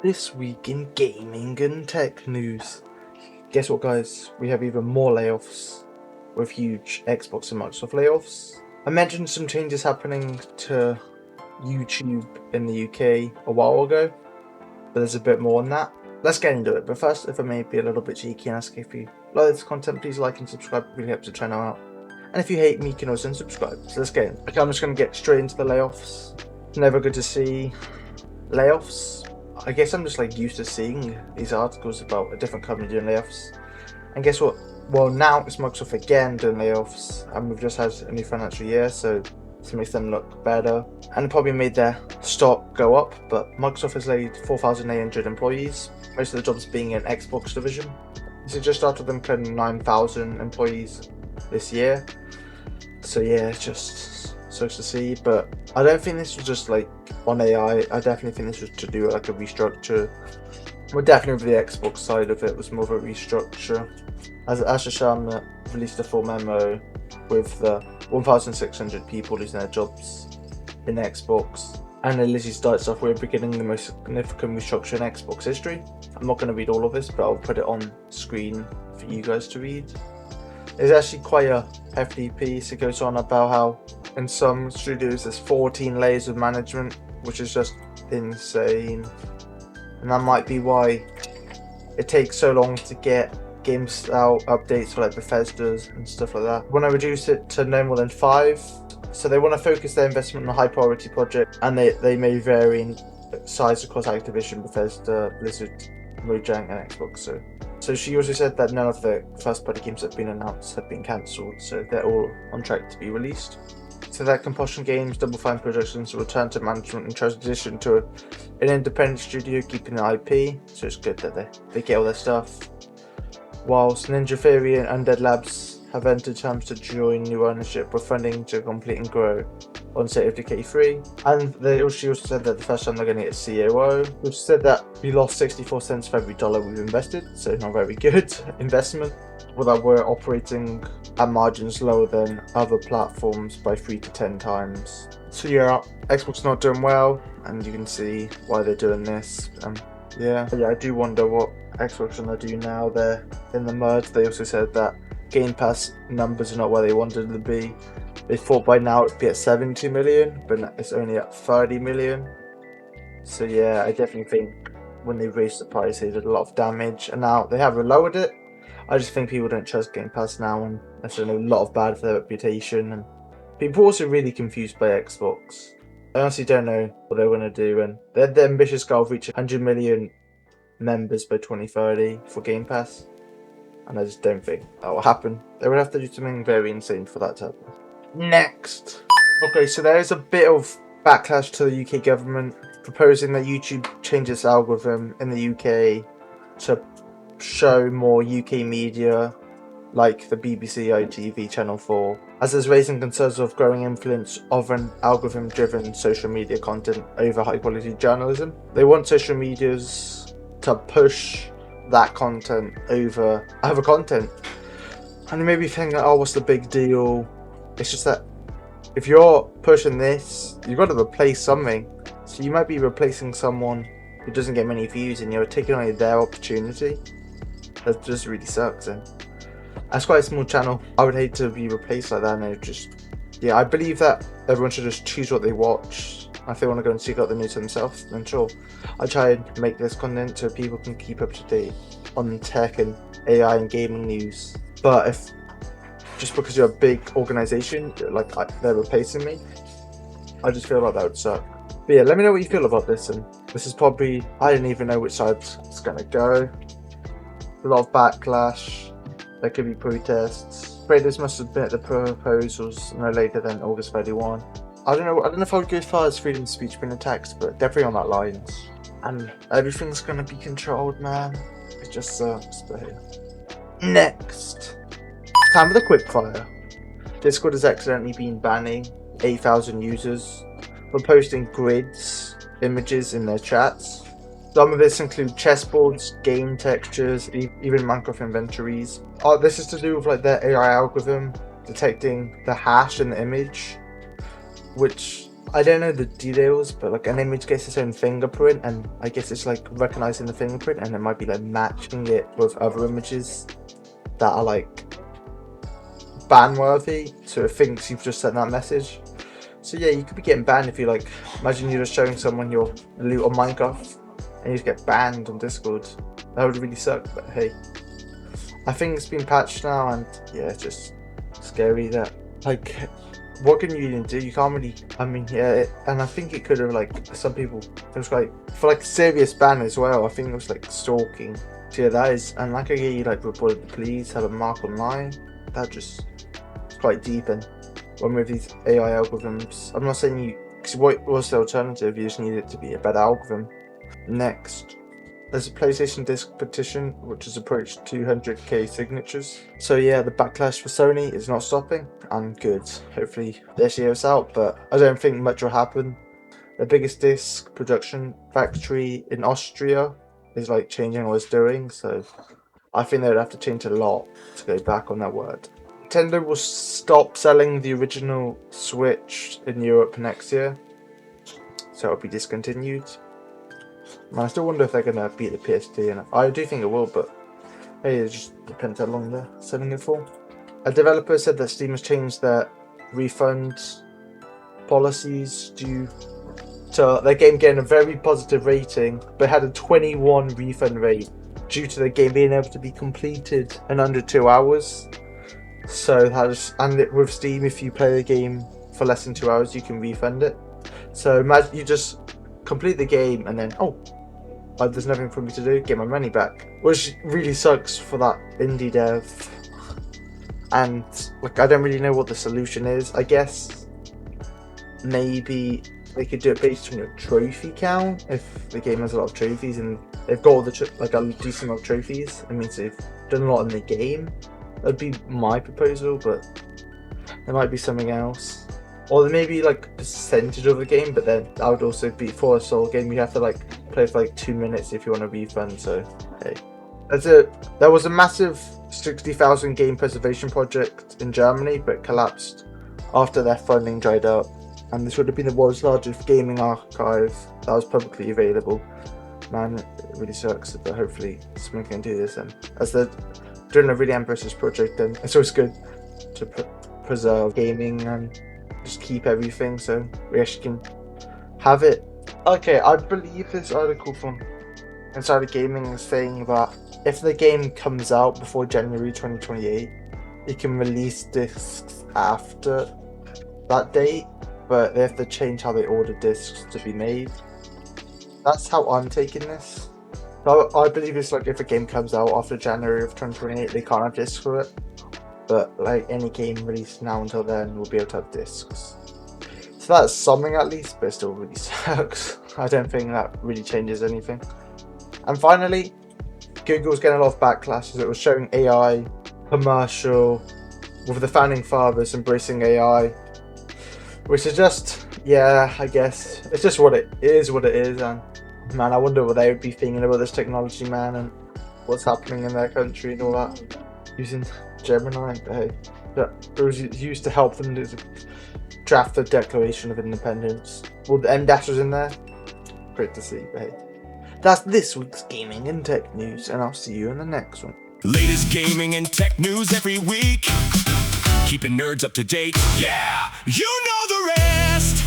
This week in gaming and tech news. Guess what, guys? We have even more layoffs with huge Xbox and Microsoft layoffs. I mentioned some changes happening to YouTube in the UK a while ago, but there's a bit more on that. Let's get into it. But first, if I may be a little bit cheeky and ask if you like this content, please like and subscribe. It really helps the channel out. And if you hate me, you can also unsubscribe. So let's get in. Okay, I'm just going to get straight into the layoffs. Never good to see layoffs. I guess I'm just used to seeing these articles about a different company doing layoffs. And guess what? Well, now it's Microsoft again doing layoffs, and we've just had a new financial year, so this makes them look better. And it probably made their stock go up, but Microsoft has laid 4,800 employees, most of the jobs being in Xbox division. This is just after them cutting 9,000 employees this year. So yeah, it's just sucks to see, but I don't think this was just on AI. I definitely think this was to do a restructure. Well, definitely the Xbox side of it was more of a restructure. As Ashasham released a full memo with the 1,600 people losing their jobs in Xbox, and it literally starts off with beginning the most significant restructure in Xbox history. I'm not going to read all of this, but I'll put it on screen for you guys to read. It's actually quite a hefty piece. It goes on about how in some studios there's 14 layers of management, which is just insane. And that might be why it takes so long to get game style updates for Bethesda's and stuff like that. Want to reduce it to no more than 5. So they want to focus their investment on a high priority project, and they may vary in size across Activision, Bethesda, Blizzard, Mojang, and Xbox. So she also said that none of the first party games that have been announced have been cancelled, so they're all on track to be released. So that Compulsion Games, Double Fine Productions will return to management and transition to an independent studio keeping the IP, so it's good that they get all their stuff. Whilst Ninja Theory and Undead Labs have entered terms to join new ownership with funding to complete and grow on State of Decay 3. And she also said that the first time they're going to get a COO, which said that we lost 64 cents for every dollar we've invested, so not very good investment. Well, that we're operating at margins lower than other platforms by 3 to 10 times. So yeah, Xbox not doing well, and you can see why they're doing this. Yeah, I do wonder what Xbox are going to do now. They're in the mud. They also said that Game Pass numbers are not where they wanted them to be. They thought by now it'd be at 70 million, but it's only at 30 million. So yeah, I definitely think when they raised the price, they did a lot of damage, and now they have lowered it. I just think people don't trust Game Pass now, and that's a lot of bad for their reputation. And people are also really confused by Xbox. I honestly don't know what they're going to do, and they had the ambitious goal of reaching 100 million members by 2030 for Game Pass, and I just don't think that will happen. They would have to do something very insane for that to happen. Next. Okay, so there is a bit of backlash to the UK government proposing that YouTube change its algorithm in the UK to show more UK media like the BBC, ITV, Channel 4, as is raising concerns of growing influence of an algorithm-driven social media content over high-quality journalism. They want social medias to push that content over other content. And you may be thinking, oh, what's the big deal? It's just that if you're pushing this, you've got to replace something. So you might be replacing someone who doesn't get many views, and you're taking away their opportunity. That just really sucks. And that's quite a small channel. I would hate to be replaced like that. And I believe that everyone should just choose what they watch. If they want to go and seek out the news themselves, then sure. I try and make this content so people can keep up to date on tech and AI and gaming news. But if just because you're a big organization, they're replacing me, I just feel like that would suck. But yeah, let me know what you feel about this. And this is probably, I don't even know which side it's going to go. A lot of backlash. There could be protests. Traders must submit the proposals no later than August 31. I don't know if I would go as far as freedom of speech being attacked, but definitely on that lines. And everything's gonna be controlled, man. It just sucks, but yeah. Next. Time for the quickfire. Discord has accidentally been banning 8,000 users for posting grids, images in their chats. Some of this include chessboards, game textures, even Minecraft inventories. This is to do with their AI algorithm detecting the hash in the image, which I don't know the details, but like an image gets its own fingerprint, and I guess it's like recognizing the fingerprint, and it might be like matching it with other images that are like ban worthy, so it thinks you've just sent that message. So yeah, you could be getting banned if you like, imagine you're just showing someone your loot on Minecraft and you just get banned on Discord. That would really suck, but hey. I think it's been patched now, and yeah, it's just scary that, like, what can you even do? You can't really, I mean, yeah, and I think it could have, like, some people, it was like, for like serious ban as well, I think it was like stalking. So yeah, that is, and like I get you like reported the police, have a mark online, that just, it's quite deep. And when with these AI algorithms, I'm not saying you, because what was the alternative? You just need it to be a better algorithm. Next, there's a PlayStation disc petition which has approached 200k signatures. So yeah, the backlash for Sony is not stopping, and good. Hopefully this year's out, but I don't think much will happen. The biggest disc production factory in Austria is like changing what it's doing, so I think they'd have to change a lot to go back on that word. Nintendo will stop selling the original Switch in Europe next year, so it'll be discontinued. I still wonder if they're going to beat the PS2, and I do think it will, but hey, it just depends how long they're selling it for. A developer said that Steam has changed their refund policies due to their game getting a very positive rating, but had a 21 refund rate due to the game being able to be completed in under 2 hours. So with Steam, if you play the game for less than 2 hours, you can refund it. So imagine you just complete the game and then there's nothing for me to do, get my money back, which really sucks for that indie dev. And like, I don't really know what the solution is. I guess maybe they could do it based on your trophy count. If the game has a lot of trophies and they've got all the like a decent amount of trophies, it means they've done a lot in the game. That'd be my proposal, but there might be something else. Or there may be like a percentage of the game, but then that would also be for a solo game. You have to like play for like 2 minutes if you want a refund. So hey, there was a massive 60,000 game preservation project in Germany, but collapsed after their funding dried up. And this would have been the world's largest gaming archive that was publicly available. Man, it really sucks, but hopefully someone can do this. And as they're doing a really ambitious project, then it's always good to preserve gaming and just keep everything so we actually can have it. Okay, I believe this article from Insider Gaming is saying that if the game comes out before January 2028, you can release discs after that date, but they have to change how they order discs to be made. That's how I'm taking this. So I believe it's like if a game comes out after January of 2028, they can't have discs for it. But like any game released now until then will be able to have discs. So that's something at least, but it still really sucks. I don't think that really changes anything. And finally, Google's getting a lot of backlash as it was showing AI commercial with the founding fathers embracing AI, which is just, yeah, I guess it's just what it is, and man, I wonder what they would be thinking about this technology, man, and what's happening in their country and all that, using Gemini. Hey, it was used to help them draft the Declaration of Independence. Well, the M dash was in there. Great to see. But hey, that's this week's gaming and tech news, and I'll see you in the next one. Latest gaming and tech news every week. Keeping nerds up to date. Yeah, you know the rest.